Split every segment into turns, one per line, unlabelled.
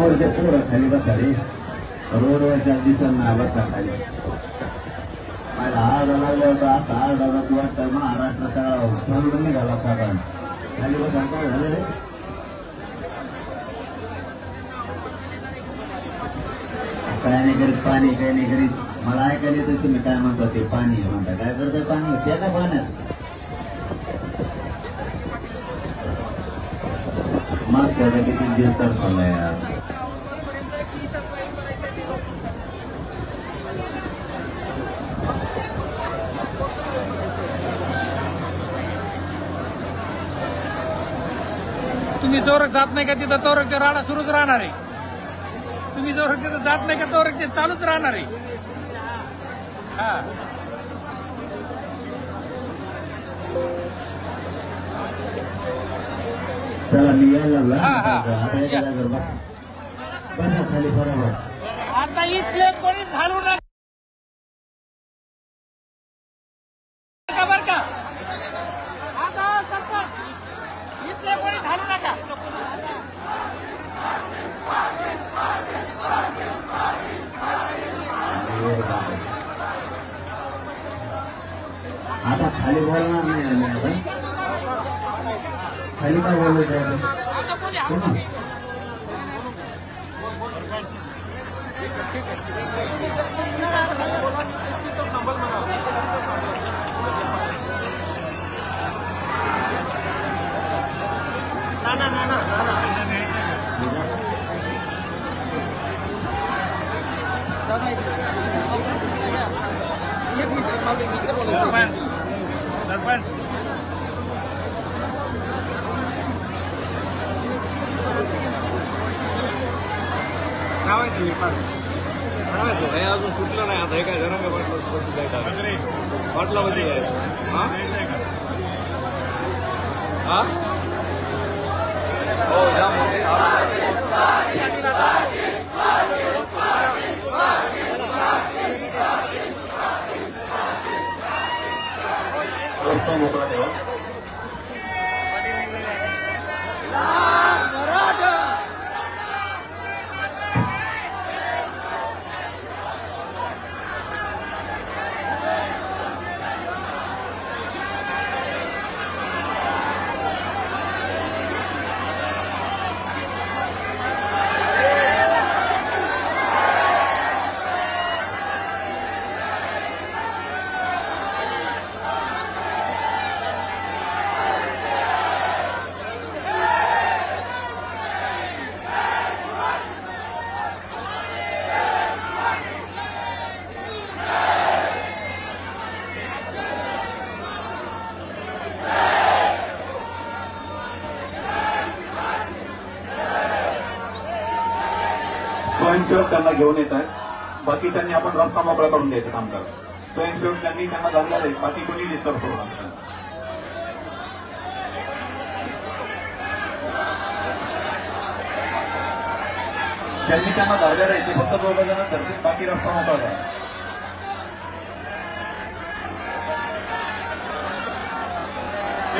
समोरच्या पोरं खाली बसा रे, रोडवरच्या दिसना बसा खाली. मला आरडा लागला होता, असा आरडा जातो वाटतं महाराष्ट्र सगळा ठरवून निघाला का खाली बसा. काय झालं रे? काय नाही करीत पाणी, काय नाही करीत. मला ऐकायला येतं तुम्ही काय म्हणता, ते पाणी आहे म्हणता. काय करताय पाणी? फेका पाण्यात. मग त्याचा किती जीव तरसला यार.
तुम्ही जोरक जात नाही का तिथं तोरक ते राडा सुरूच राहणार आहे. तुम्ही जोरक तिथं जात नाही का तोरक ते चालूच राहणार आहे. हा
चला मी यायला लागला. बसा खाली बरोबर.
आता इथले कोणी झाडू नका बर का. आता सरपंच इथले कोणी झाडू नका.
आता खाली बोलणार नाही ना मी. आता खाली काय बोलायचं आहे?
सरपंच
नाव आहे तुम्ही हे अजून सुटलं नाही. आता हे काय जरा बसू जायचं पाटला बस हा हो
रस्ता मोकळा ठेवा. स्वयंसेवक त्यांना घेऊन येत आहेत. बाकीच्यांनी आपण रस्ता मोकळा करून द्यायचं काम करा. स्वयंसेवक त्यांनी त्यांना धरलेलं आहे. बाकी कोणी डिस्टर्ब करू नका. त्यांनी त्यांना धरलेलं आहे. ते फक्त 2 जण धरतील. बाकी रस्ता मोकळा करा.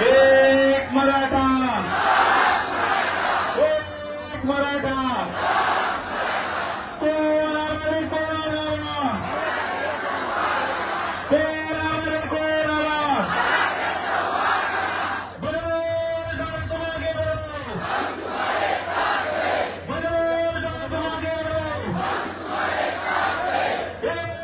एक मराठा, एक मराठा. Yeah!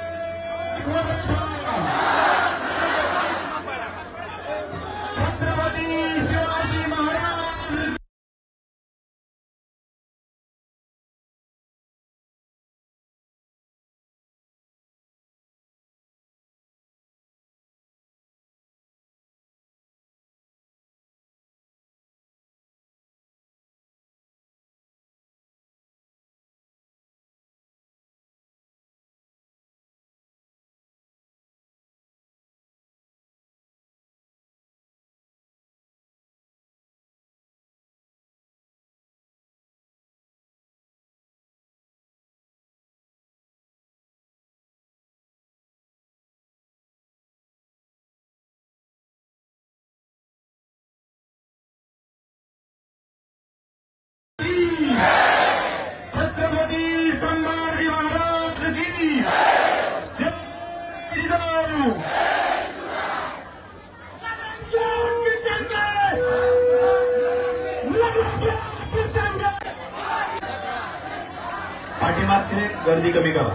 गर्दी कमी करा.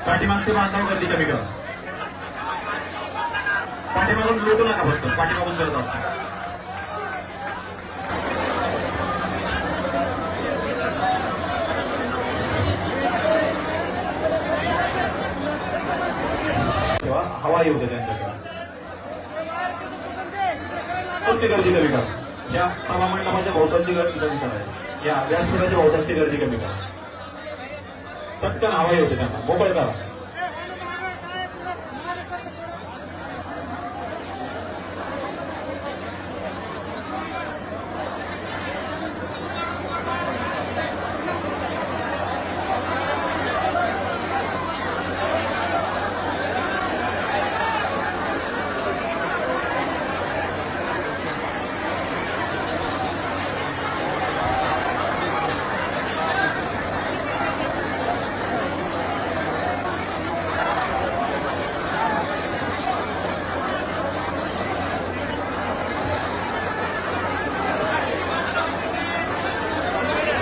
पाठीमागचे बांधव गर्दी कमी करा. पाठीमागून लोटू नका, फक्त पाठीमागून करत असता. हवा येऊ दे त्यांच्याकडे. कोणती गर्दी कमी करा. या सभा मंडपाच्या भोवतालची गर्दी कमी करा. या व्यासपीठाच्या भोवतालची गर्दी कमी करा. चटकन हवा येऊ दे त्यांना, मोकळ करा.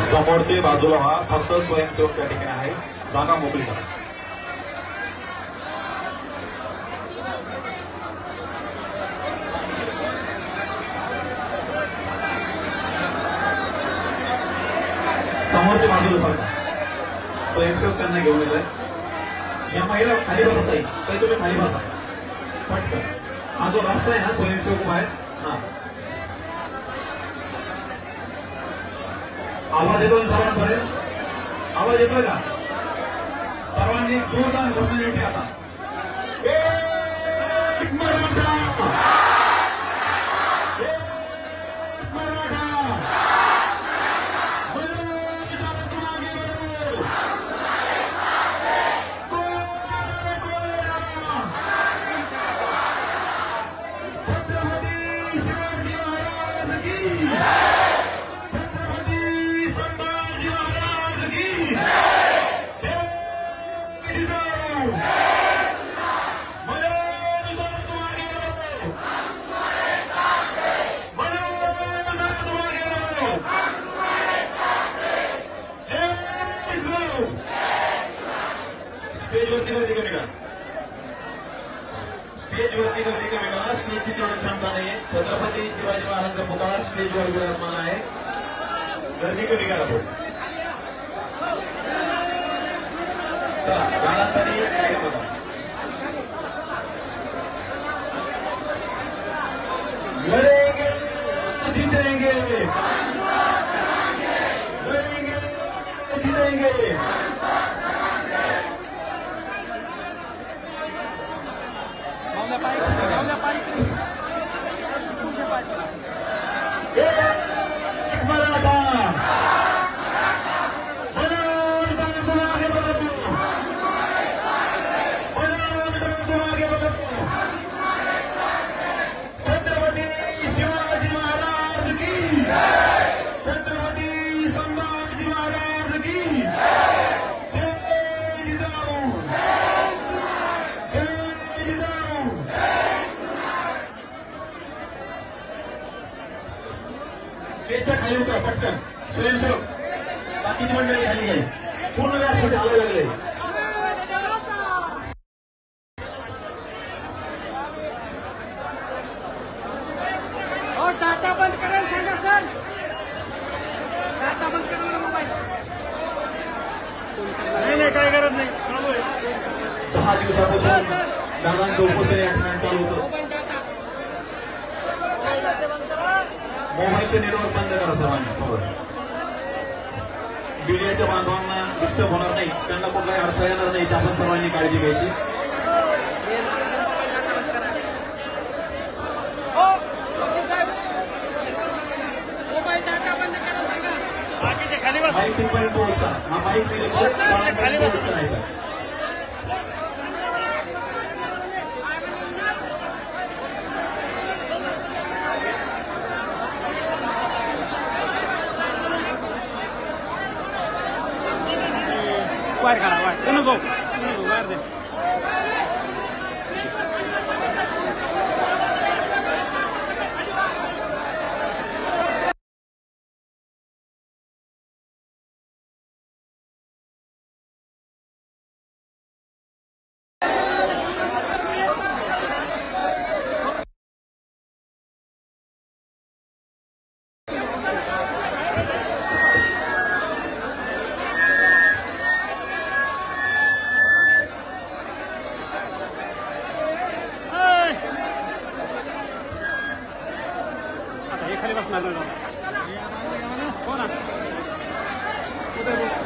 समोरचे बाजूला व्हा, फक्त स्वयंसेवक त्या ठिकाणी आहे. जागा मोकळी करा. समोरचे बाजूला सरका. स्वयंसेवक त्यांना घेऊन येत आहे. या महिला खाली बसत आहे, तर तुम्ही खाली बसा पटकन. हा जो रस्ता आहे ना, स्वयंसेवक उभा आहे. हा, आवाज येतोय सर्वांपर्यंत? आवाज येतोय का? सर्वांनी जोरदार घोषणा द्यायची आता. एक मराठा, एक मराठा, मागे बढो. छत्रपती शिवाजी महाराज की, स्टेजवरती गर्दी कमी करा. स्टेजवरती गर्दी कमी करा. स्टेजची तेवढी क्षमता नाहीये. छत्रपती शिवाजी महाराजांचा पुतळा स्टेजवर विराजमान आहे. गर्दी कमी करा. भाऊ चला, गाण्यासाठी बघा. लढेंगे जीतेंगे, लढेंगे जीतेंगे. एक मराठा, छत्रपती शिवाजी महाराज की, छत्रपती संभाजी महाराज की. जय जिजाऊ, जय जिजाऊ. स्टेजच्या खाली उतरा पटकन. स्वयंसेवक बाकीची मंडळी खाली घ्यावी. पूर्ण व्यासपीठ आलं लागले.
डाटा बंद करायला सांगा सर. डाटा बंद करा मोबाईल. नाही काय करत नाही.
10 दिवसापासून दादांचं उपोषण या ठिकाणी चालू होतं. मोबाईलचे नेटवर्क बंद करा सर्वांनी. मीडियाच्या बांधवांना डिस्टर्ब होणार नाही, त्यांना कुठलाही अर्थ येणार नाही, आपण सर्वांनी काळजी घ्यायची. माईक तिथपर्यंत पोहोचता. हा माईक खाली पोहोचता नाही सर.
वाट करा वाट नको.
बसणार नाही हो ना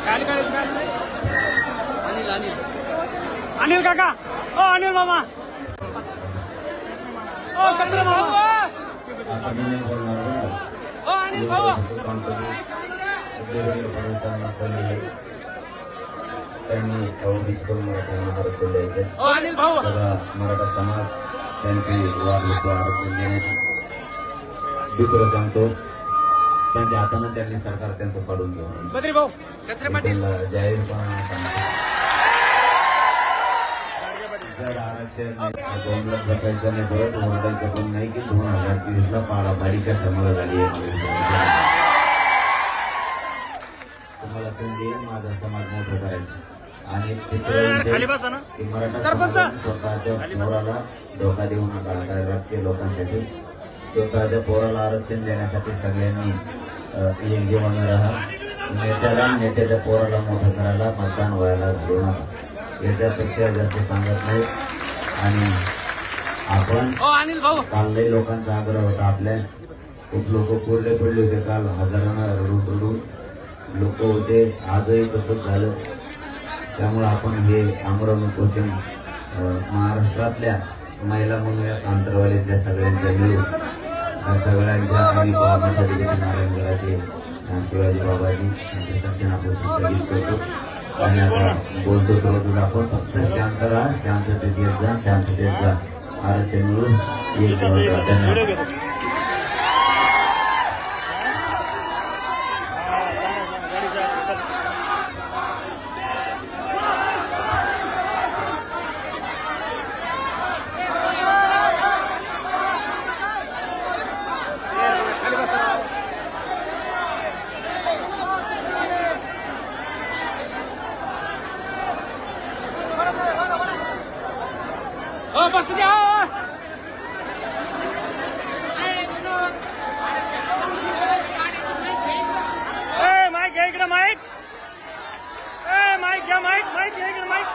काय अनिल अनिल अनिल काका ओ अनिल मामा ओ कचरा मामा
आता मी नाही बोलणार बरं.
ओ अनिल भाऊ
त्यांनी अवघीचं मराठ्यांना आरक्षण द्यायचं.
ओ अनिल भाऊ
सगळा मराठा समाज त्यांची वागणूक आरक्षण देण्याची. दुसरं सांगतो, त्यांच्या हातानं त्यांनी सरकार त्यांचं काढून घेऊन
बद्री भाऊ कचरे पाटील
त्यांना जाहीरपणाने सांगतो, जर आरक्षण 2 लाख बसायचं नाही, परत ओरडायचं पण नाही की 2024ला पाडापाडी कशामुळे झाली आहे. तुम्हाला संधी आहे माझा समाज मोठं करायचं. आणि
खाली बसा ना.
की मराठा
सरपंच.
समाजाने स्वतःच्या पोराला धोका देऊ नका. काय राजकीय लोकांसाठी स्वतःच्या पोराला आरक्षण देण्यासाठी सगळ्यांनी एक जीवन राहा. नेत्याच्या पोराला मोठं करायला मतदान व्हायला घालू नका. याच्यापेक्षा जास्त सांगत नाही. आणि आपण
ओ अनिल भाऊ
काल लई लोकांचा आग्रह होता. आपल्या खूप लोक कोरडे पडले होते काल, हजारांना रडून लोक होते. आजही तसंच झालं. त्यामुळे आपण हे आमरण उपोषण महाराष्ट्रातल्या महिला म्हणूया आंतरवालीतल्या सगळ्यांच्या मिळून सगळ्यांच्या आणि नारायणगडाचे शिवाजी बाबाजी यांचे शासन आपण स्थगित करतो. आणि आता बोलतो तर आपण फक्त शांत राहा, शांततेत येत जा, शांततेत जा. आरक्षण मिळून एक
ओ बस द्या माईक घ्या इकडे माईक माईक घ्या माईक घ्या इकडे माईक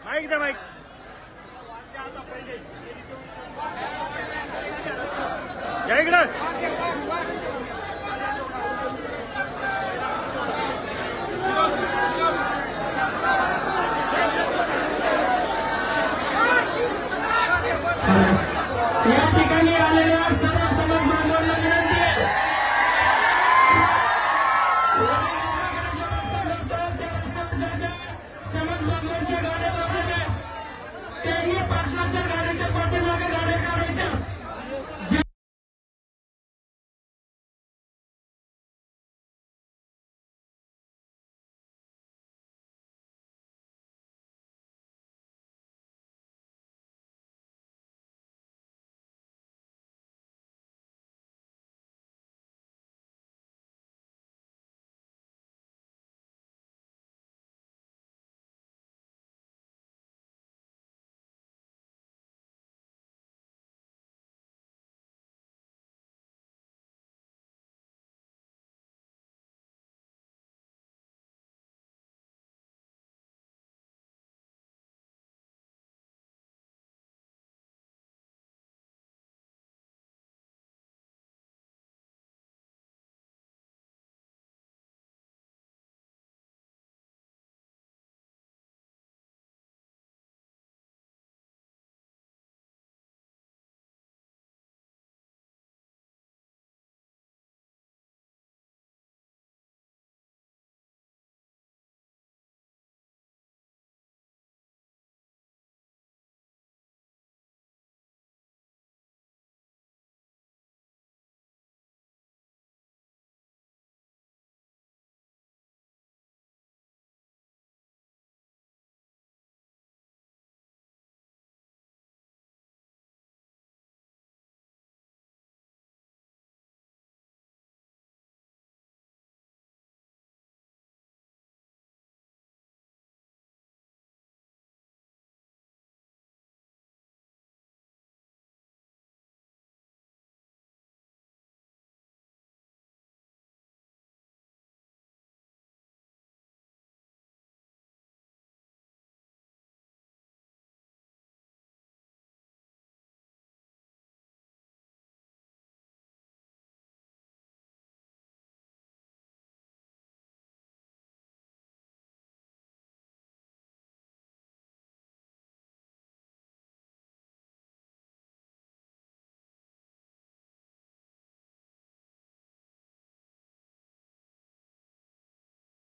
माईक द्या माईक या इकडं